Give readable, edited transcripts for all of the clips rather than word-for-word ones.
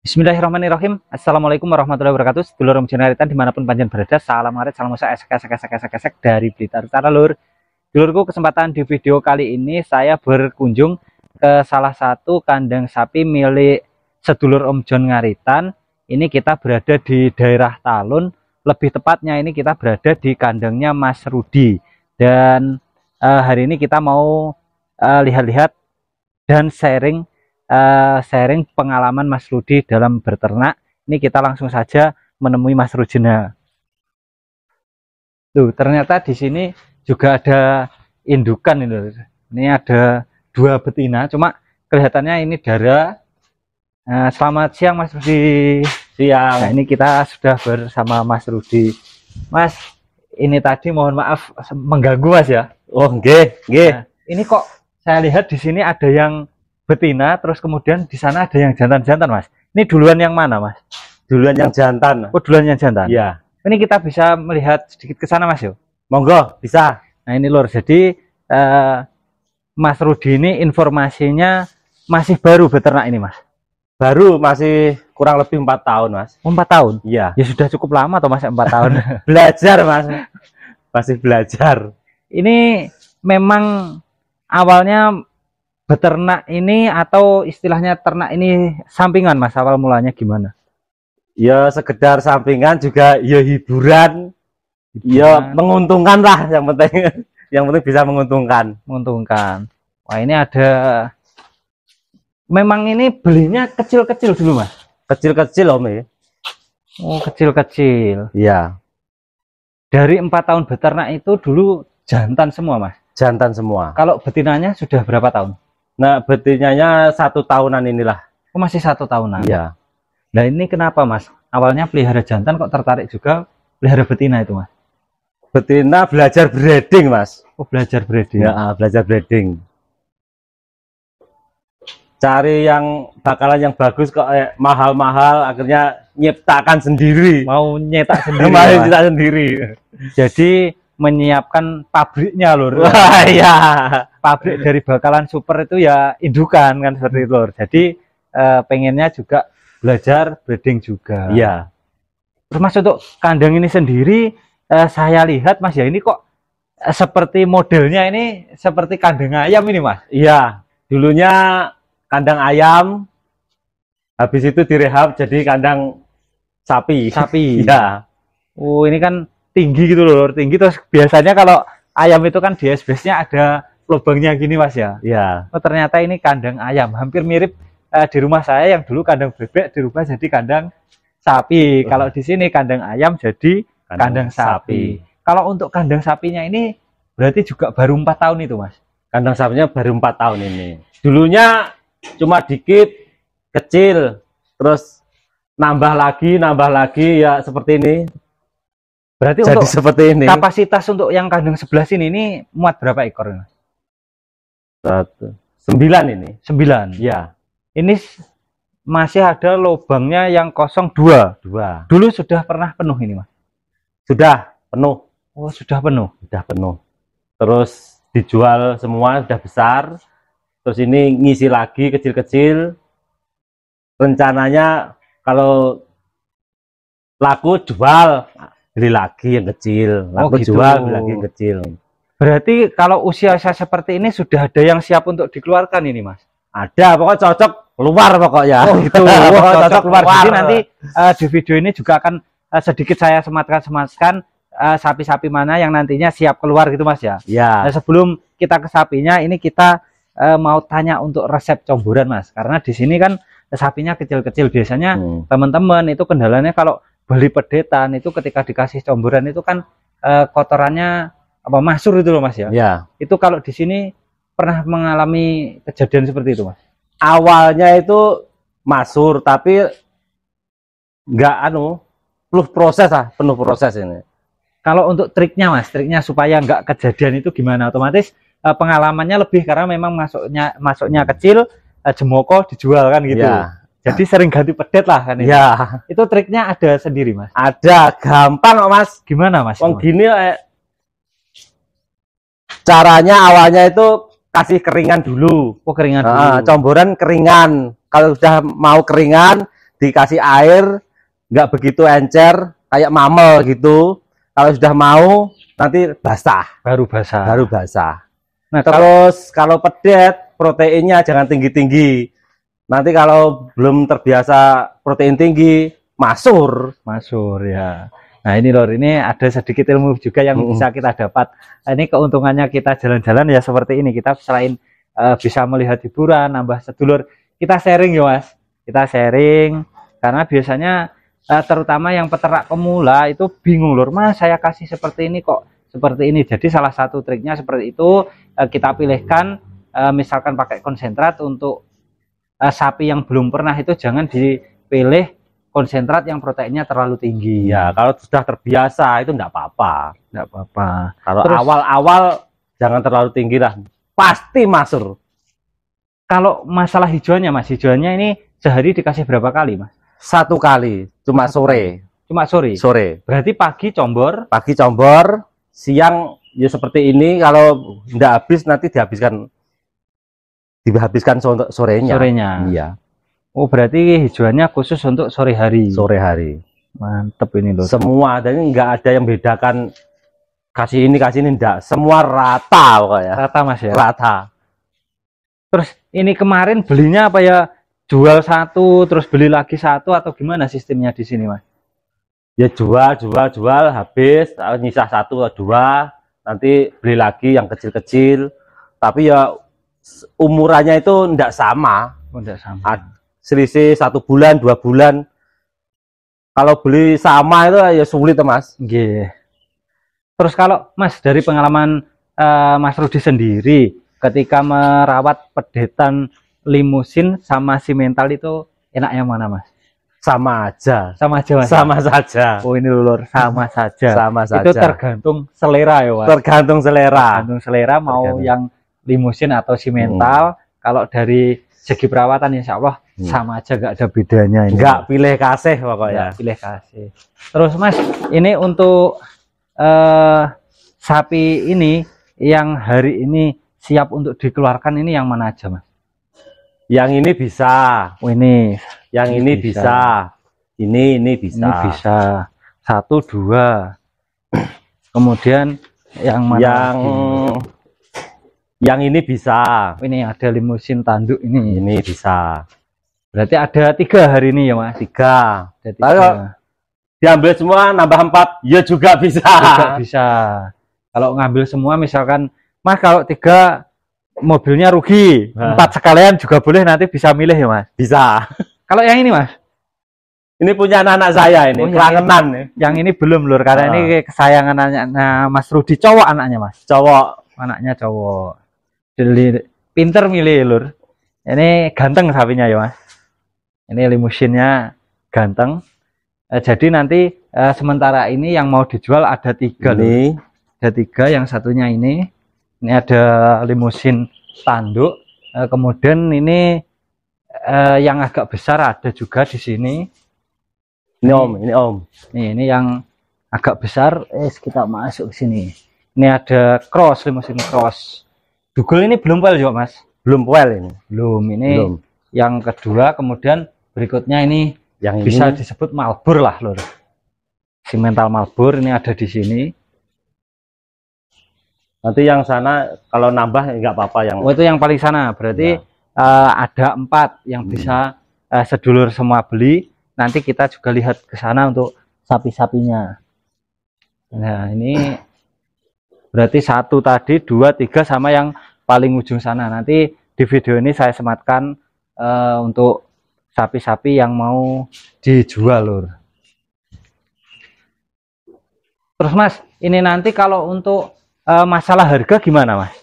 Bismillahirrahmanirrahim. Assalamualaikum warahmatullahi wabarakatuh. Sedulur jeneritan dimanapun panjenengan berada, salam arit, salam musa, esek dari Blitar Utara, lur. Dulurku, kesempatan di video kali ini saya berkunjung ke salah satu kandang sapi milik sedulur Om John Ngaritan. Ini kita berada di daerah Talun, lebih tepatnya ini kita berada di kandangnya Mas Rudi. Dan hari ini kita mau lihat-lihat dan sharing pengalaman Mas Rudi dalam berternak. Ini kita langsung saja menemui Mas Rujena. Tuh, ternyata di sini juga ada indukan ini. Ini ada 2 betina, cuma kelihatannya ini darah. Selamat siang Mas Rudi. Siang. Nah, ini kita sudah bersama Mas Rudi. Mas, ini tadi mohon maaf mengganggu Mas ya. Oh, nggih. Nah, ini kok saya lihat di sini ada yang betina, terus kemudian di sana ada yang jantan-jantan, Mas. Ini duluan yang mana, Mas? Duluan yang jantan. Oh, duluan yang jantan. Iya. Ini kita bisa melihat sedikit ke sana, Mas, yuk. Monggo, bisa. Nah, ini lur. Jadi Mas Rudi ini informasinya masih baru beternak ini, Mas. Baru masih kurang lebih 4 tahun, Mas. 4 tahun? Iya. Ya sudah cukup lama atau Mas 4 tahun? Belajar, Mas. Masih belajar. Ini memang awalnya beternak ini atau istilahnya ternak ini sampingan, Mas, awal mulanya gimana? Ya sekedar sampingan juga ya hiburan. Ya menguntungkan lah yang penting. Yang penting bisa menguntungkan. Menguntungkan. Wah, ini ada, memang ini belinya kecil-kecil dulu, Mas? Kecil-kecil, Om ya. Oh, kecil-kecil. Iya. Dari 4 tahun beternak itu dulu jantan semua, Mas? Jantan semua. Kalau betinanya sudah berapa tahun? Nah, betinanya 1 tahunan inilah. Oh, masih 1 tahunan. Iya. Nah, ini kenapa, Mas? Awalnya pelihara jantan kok tertarik juga pelihara betina itu, Mas? Betina belajar breeding, Mas. Oh, belajar breeding. Ya, belajar breeding. Cari yang bakalan yang bagus kok mahal-mahal, akhirnya nyiptakan sendiri. Mau nyetak sendiri. Mau nyetak sendiri. Jadi menyiapkan pabriknya, lur. Wah, iya. Pabrik dari bakalan super itu ya indukan kan seperti itu, lur. Jadi pengennya juga belajar breeding juga. Iya. Terus Mas, untuk kandang ini sendiri saya lihat, Mas, ya ini kok seperti modelnya ini seperti kandang ayam ini, Mas. Iya. Dulunya kandang ayam, habis itu direhab jadi kandang sapi. Sapi. Iya. Oh, ini kan tinggi gitu loh, tinggi. Terus biasanya kalau ayam itu kan di SBS-nya ada lubangnya gini, Mas ya. Iya. Oh, ternyata ini kandang ayam, hampir mirip di rumah saya yang dulu kandang bebek dirubah jadi kandang sapi. Kalau di sini kandang ayam jadi kandang sapi. Kalau untuk kandang sapinya ini berarti juga baru 4 tahun itu, Mas? Kandang sapinya baru 4 tahun ini. Dulunya cuma dikit, kecil, terus nambah lagi ya seperti ini. Berarti jadi untuk seperti ini. Kapasitas untuk yang kandang sebelah sini ini muat berapa ekor? 9 ini. 9. Ya. Ini masih ada lubangnya yang kosong 2. Dulu sudah pernah penuh ini, Mas? Sudah penuh. Oh, sudah penuh. Sudah penuh. Terus dijual semua, sudah besar. Terus ini ngisi lagi kecil-kecil. Rencananya kalau laku jual, beli lagi yang kecil. Laku gitu. jual, beli lagi yang kecil. Berarti kalau usia saya seperti ini sudah ada yang siap untuk dikeluarkan ini, Mas? Ada, pokoknya cocok keluar pokoknya. Oh gitu. Cocok keluar. Jadi nanti di video ini juga akan sedikit saya sematkan sapi-sapi mana yang nantinya siap keluar gitu, Mas ya. Ya. Nah, sebelum kita ke sapinya, ini kita mau tanya untuk resep comboran, Mas. Karena di sini kan sapinya kecil-kecil. Biasanya teman-teman itu kendalanya kalau beli pedetan itu ketika dikasih comboran itu kan kotorannya apa masur itu loh, Mas ya. Ya. Itu kalau di sini pernah mengalami kejadian seperti itu, Mas? Awalnya itu masur, tapi nggak penuh proses ini. Kalau untuk triknya, Mas, triknya supaya nggak kejadian itu gimana? Otomatis pengalamannya lebih karena memang masuknya kecil, jemoko dijual kan gitu. Ya. Jadi sering ganti pedet lah kan itu. Ya. Itu triknya ada sendiri, Mas? Ada, gampang kok, Mas. Gimana, Mas? Wong gini caranya awalnya itu kasih keringan dulu. Oh, keringan dulu. Comboran keringan. Kalau sudah mau keringan, dikasih air nggak begitu encer kayak mamel gitu. Kalau sudah mau nanti basah, baru basah. Nah, terus kalau pedet proteinnya jangan tinggi-tinggi. Nanti kalau belum terbiasa protein tinggi, masur ya. Nah ini lor, ini ada sedikit ilmu juga yang bisa kita dapat. Nah, ini keuntungannya kita jalan-jalan ya seperti ini. Kita selain bisa melihat hiburan, nambah sedulur, kita sharing ya mas. Kita sharing karena biasanya terutama yang peternak pemula itu bingung lor, mas saya kasih seperti ini kok seperti ini. Jadi salah satu triknya seperti itu, kita pilihkan misalkan pakai konsentrat untuk sapi yang belum pernah itu jangan dipilih konsentrat yang proteinnya terlalu tinggi. Ya, kalau sudah terbiasa itu enggak apa-apa. Kalau awal-awal jangan terlalu tinggi lah. Pasti masur. Kalau masalah hijauannya mas, hijauannya ini sehari dikasih berapa kali mas? 1 kali, cuma sore. Sore. Berarti pagi combor, siang ya seperti ini. Kalau enggak habis nanti dihabiskan sorenya. Iya. Oh berarti hijauannya khusus untuk sore hari. Mantep ini loh. Semua, dan nggak ada yang bedakan kasih ini enggak. Semua rata pokoknya. Rata mas ya. Rata. Terus ini kemarin belinya apa ya? Jual satu, terus beli lagi satu atau gimana sistemnya di sini mas? Ya jual habis, nyisa 1 atau 2, nanti beli lagi yang kecil-kecil. Tapi ya umurannya itu enggak sama. Selisih 1 bulan 2 bulan. Kalau beli sama itu ya sulit mas. Terus kalau mas dari pengalaman Mas Rudi sendiri ketika merawat pedetan limusin sama simental itu enak yang mana mas? Sama aja mas. Sama saja. Oh ini lur, sama saja. Saja. Itu tergantung selera ya mas. Tergantung selera mau yang limusin atau simental. Kalau dari segi perawatan insya Allah sama aja, gak ada bedanya ini. Enggak pilih kasih pokoknya. Terus mas, ini untuk sapi ini yang hari ini siap untuk dikeluarkan ini yang mana aja mas? Yang ini bisa. Yang ini bisa. Ini bisa. 1, 2. Kemudian yang mana? Yang ini bisa. Ini ada limusin tanduk ini. Ini bisa. Berarti ada 3 hari ini ya mas? 3. Kalau diambil semua nambah 4 ya juga bisa. Kalau ngambil semua misalkan mas kalau 3 mobilnya rugi, 4 sekalian juga boleh, nanti bisa milih ya mas? Bisa. Kalau yang ini mas? Ini punya anak saya ini, kelangenan. Yang ini belum lur, karena ini kesayangan anaknya Mas Rudi, cowok anaknya mas? Anaknya cowok. Pinter milih lur. Ini ganteng sapinya ya mas? Ini limusinnya ganteng. Jadi nanti sementara ini yang mau dijual ada 3 nih. Ada 3, yang satunya ini ada limusin tanduk. Kemudian ini yang agak besar ada juga di sini. Ini om. Ini yang agak besar. Kita masuk ke sini. Ini ada cross, limusin cross. Dugul ini belum pel juga mas? Belum pel ini. Belum. Yang kedua, kemudian berikutnya ini yang bisa disebut Malbur lah lur. Simental Malbur ini ada di sini. Nanti yang sana kalau nambah nggak apa-apa yang. Oh itu yang paling sana. Berarti ada 4 yang bisa sedulur semua beli. Nanti kita juga lihat ke sana untuk sapi-sapinya. Nah ini berarti 1 tadi, 2, 3 sama yang paling ujung sana. Nanti di video ini saya sematkan untuk sapi-sapi yang mau dijual lur. Terus mas, ini nanti kalau untuk masalah harga gimana mas?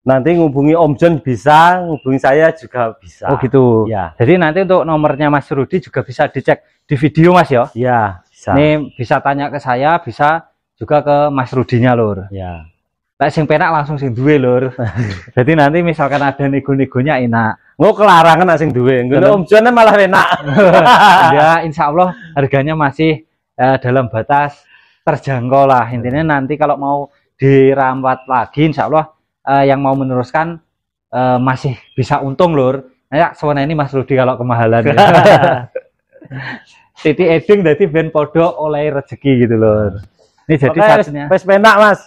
Nanti ngubungi Om John bisa, ngubungi saya juga bisa. Oh gitu ya. Jadi nanti untuk nomornya Mas Rudi juga bisa dicek di video mas ya? Ya bisa. Ini bisa tanya ke saya, bisa juga ke Mas Rudinya lur. Ya. Nah, sing penak langsung sing duwe lur. Jadi nanti misalkan ada nego-negonya enak. Nggak kelarangan sing duwe. Om John malah enak. Ya insya Allah harganya masih dalam batas terjangkau lah. Intinya nanti kalau mau dirawat lagi insya Allah yang mau meneruskan masih bisa untung lur. Ya, soalnya ini Mas Rudi kalau kemahalan ya. Titi eding dari ben podo oleh rezeki gitu loh. Ini jadi satunya. Wes penak Mas.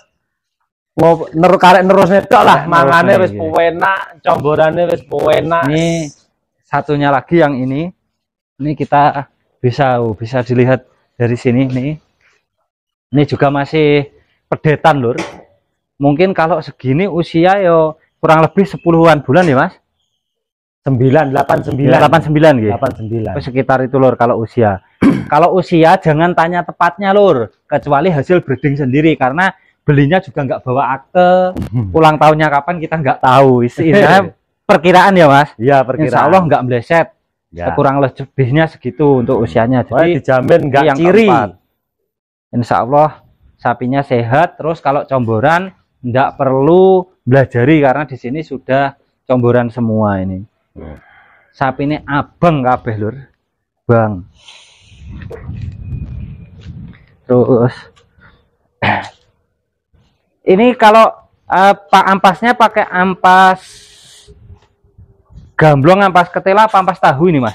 Mau karek nerus netok lah, mangane wis iya. penak, comborane wis penak. Ini satunya lagi yang ini kita bisa dilihat dari sini nih. Ini juga masih pedetan lur. Mungkin kalau segini usia yo kurang lebih 10-an bulan ya Mas. 89 89 gitu. 89. Sekitar itu lur kalau usia. Kalau usia jangan tanya tepatnya lur, kecuali hasil breeding sendiri karena belinya juga nggak bawa akte, ulang tahunnya kapan kita nggak tahu. Istilahnya perkiraan ya Mas. Iya, perkiraan. Insya Allah nggak meleset. Ya. Kurang lebihnya segitu untuk usianya. Jadi dijamin nggak yang ciri. Keempat. Insya Allah sapinya sehat. Terus kalau comboran nggak perlu belajari karena di sini sudah comboran semua ini. Sapi ini abang kabeh lur, bang. Terus ini kalau Pak ampasnya pakai ampas gamblong, ampas ketela, apa ampas tahu ini Mas?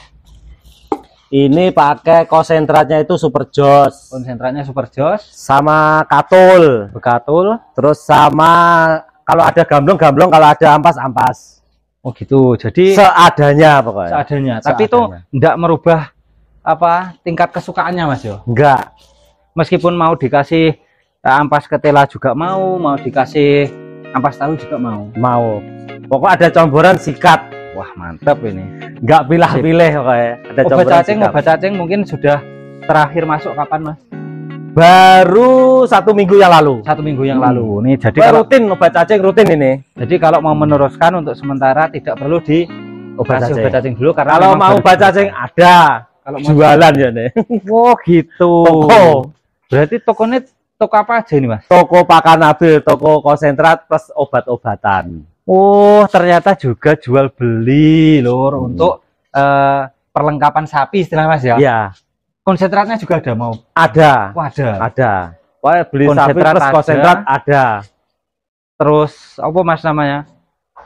Ini pakai konsentratnya itu Super Jos. Konsentratnya Super Jos sama katul, bekatul, terus sama kalau ada gamblong, kalau ada ampas. Oh gitu. Jadi seadanya pokoknya. Seadanya. Tapi itu enggak merubah apa tingkat kesukaannya Mas yo? Enggak. Meskipun mau dikasih ampas ketela juga mau dikasih ampas tahu juga mau. Mau. Pokok ada comboran sikat. Wah, mantap ini. Enggak pilih-pilih pokoknya. Ada obat cacing mungkin sudah terakhir masuk kapan Mas? Baru 1 minggu yang lalu. 1 minggu yang lalu. Nih jadi kalau rutin obat cacing rutin ini. Jadi kalau mau meneruskan untuk sementara tidak perlu di obat cacing dulu karena kalau mau obat cacing ada. Kalau jualan ya nih. Oh gitu. Toko. Berarti tokonya toko apa aja ini Mas? Toko pakan nabil, toko konsentrat plus obat-obatan. Oh, ternyata juga jual beli lur untuk perlengkapan sapi istilah Mas ya? Iya. Konsentratnya juga ada mau? Ada. Oh, ada. Wah, beli sapi plus konsentrat ada. Terus apa Mas namanya?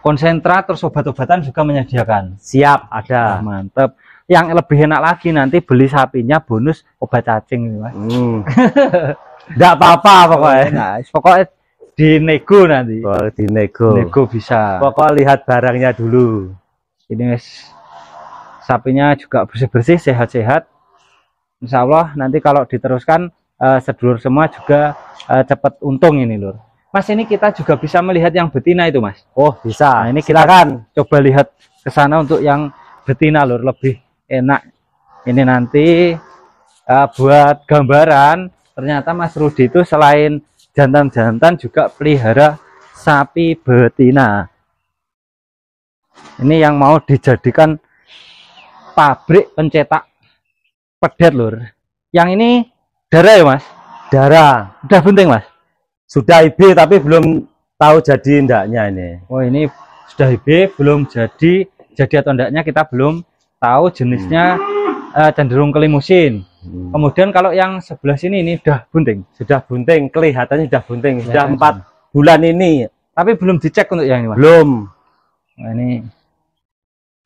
Konsentrat terus obat-obatan juga menyediakan. Siap, ada. Oh, mantep. Yang lebih enak lagi nanti beli sapinya bonus obat cacing Mas. Enggak apa-apa pokoknya. Nah, pokoknya dinego nanti. Oh, dinego. Nego bisa. Pokoknya lihat barangnya dulu. Ini sapinya juga bersih-bersih, sehat-sehat. Insya Allah nanti kalau diteruskan sedulur semua juga cepat untung ini lur. Mas, ini kita juga bisa melihat yang betina itu Mas. Oh bisa. Nah, ini silakan coba lihat ke sana untuk yang betina lur, lebih enak. Ini nanti buat gambaran ternyata Mas Rudi itu selain jantan-jantan juga pelihara sapi betina. Ini yang mau dijadikan pabrik pencetak pedet lur. Yang ini darah ya Mas? Darah. Udah bunting Mas? Sudah IB tapi belum tahu jadi ndaknya ini. Oh ini sudah IB belum jadi atau ndaknya kita belum tahu jenisnya. Cenderung kelimusin. Kemudian kalau yang sebelah sini ini sudah bunting. Sudah bunting, kelihatannya sudah bunting. Sudah 4 bulan ini. Tapi belum dicek untuk yang ini Mas? Belum. Nah, ini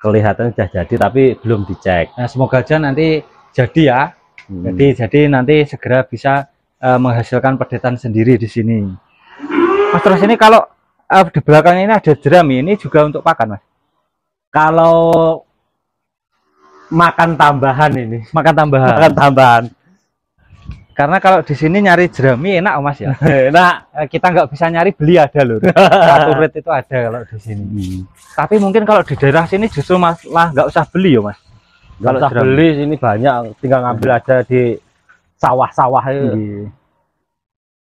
kelihatan sudah jadi tapi belum dicek. Nah, semoga aja nanti jadi ya. Jadi nanti segera bisa menghasilkan pedetan sendiri di sini. Mas, terus ini kalau di belakang ini ada jerami, ini juga untuk pakan Mas? Kalau makan tambahan ini. Makan tambahan. Makan tambahan. Karena kalau di sini nyari jerami enak Mas ya. Enak. Kita nggak bisa nyari, beli ada loh. Satu rate itu ada kalau di sini. Tapi mungkin kalau di daerah sini justru malah nggak usah beli ya Mas. Kalau usah beli sini banyak, tinggal ngambil aja di sawah-sawah itu.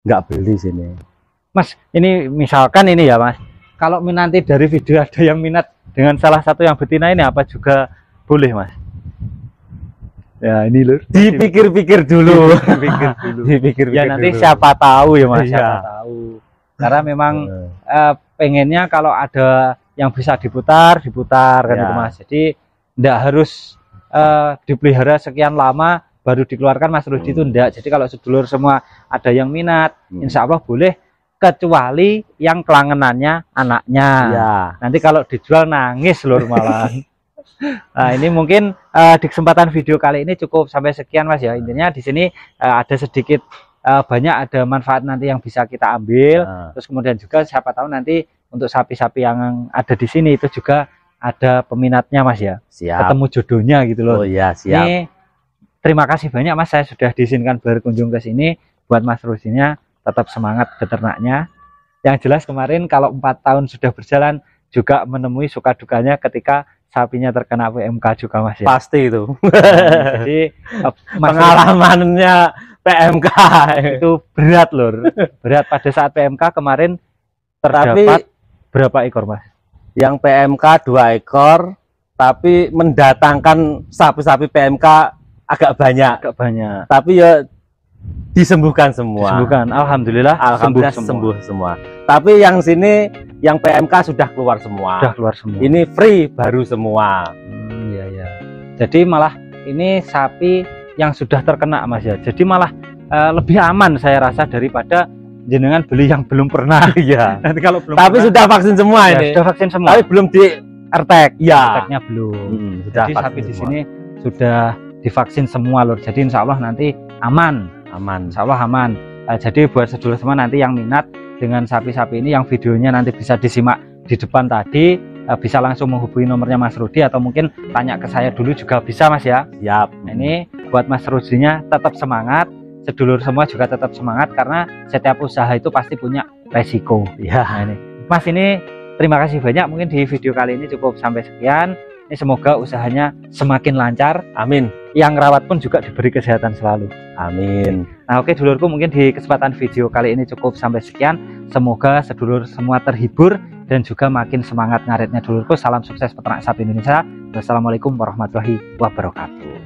Nggak beli sini. Mas, ini misalkan ini ya Mas. Kalau nanti dari video ada yang minat dengan salah satu yang betina ini, apa juga boleh Mas? Ya ini lur, dipikir-pikir dulu. Dipikir-pikir ya nanti dulu. Siapa tahu ya Mas, siapa tahu. Karena memang pengennya kalau ada yang bisa diputar kan itu Mas. Jadi enggak harus dipelihara sekian lama baru dikeluarkan Mas Rudi itu enggak. Jadi kalau sedulur semua ada yang minat, insya Allah boleh, kecuali yang kelangenannya anaknya. Nanti kalau dijual nangis lur malah. Nah, ini mungkin di kesempatan video kali ini cukup sampai sekian Mas ya. Intinya di sini ada sedikit banyak ada manfaat nanti yang bisa kita ambil. Terus kemudian juga siapa tahu nanti untuk sapi-sapi yang ada di sini itu juga ada peminatnya Mas ya. Siap. Ketemu jodohnya gitu loh. Oh iya, siap. Ini terima kasih banyak Mas, saya sudah diizinkan berkunjung ke sini. Buat Mas Rusinya tetap semangat beternaknya. Yang jelas kemarin kalau 4 tahun sudah berjalan juga menemui suka dukanya ketika sapinya terkena PMK juga Mas ya. Pasti itu. Jadi pengalamannya PMK itu berat lur. Berat pada saat PMK kemarin terdapat berapa ekor Mas? Yang PMK 2 ekor, tapi mendatangkan sapi-sapi PMK agak banyak. Tapi ya disembuhkan semua. Disembuhkan, alhamdulillah sembuh semua. Tapi yang sini yang PMK sudah keluar semua. Ini free baru semua. Iya ya. Jadi malah ini sapi yang sudah terkena Mas ya. Jadi malah lebih aman saya rasa daripada jenengan beli yang belum pernah. Iya. Nanti kalau belum tapi pernah, sudah vaksin semua ya, ini. Sudah vaksin semua. Tapi belum di RTEK. Ya. RTEK-nya belum. Sudah jadi sapi di sini sudah divaksin semua lur. Jadi insya Allah nanti aman. Insya Allah aman. Jadi buat sedulur semua nanti yang minat dengan sapi-sapi ini yang videonya nanti bisa disimak di depan tadi, bisa langsung menghubungi nomornya Mas Rudi atau mungkin tanya ke saya dulu juga bisa Mas ya. Siap. Ini buat Mas Rudinya tetap semangat, sedulur semua juga tetap semangat karena setiap usaha itu pasti punya resiko. Ya. Nah, ini Mas ini terima kasih banyak, mungkin di video kali ini cukup sampai sekian. Ini semoga usahanya semakin lancar. Amin. Yang rawat pun juga diberi kesehatan selalu. Amin. Nah oke dulurku, mungkin di kesempatan video kali ini cukup sampai sekian. Semoga sedulur semua terhibur dan juga makin semangat ngaretnya dulurku. Salam sukses peternak sapi Indonesia. Wassalamualaikum warahmatullahi wabarakatuh.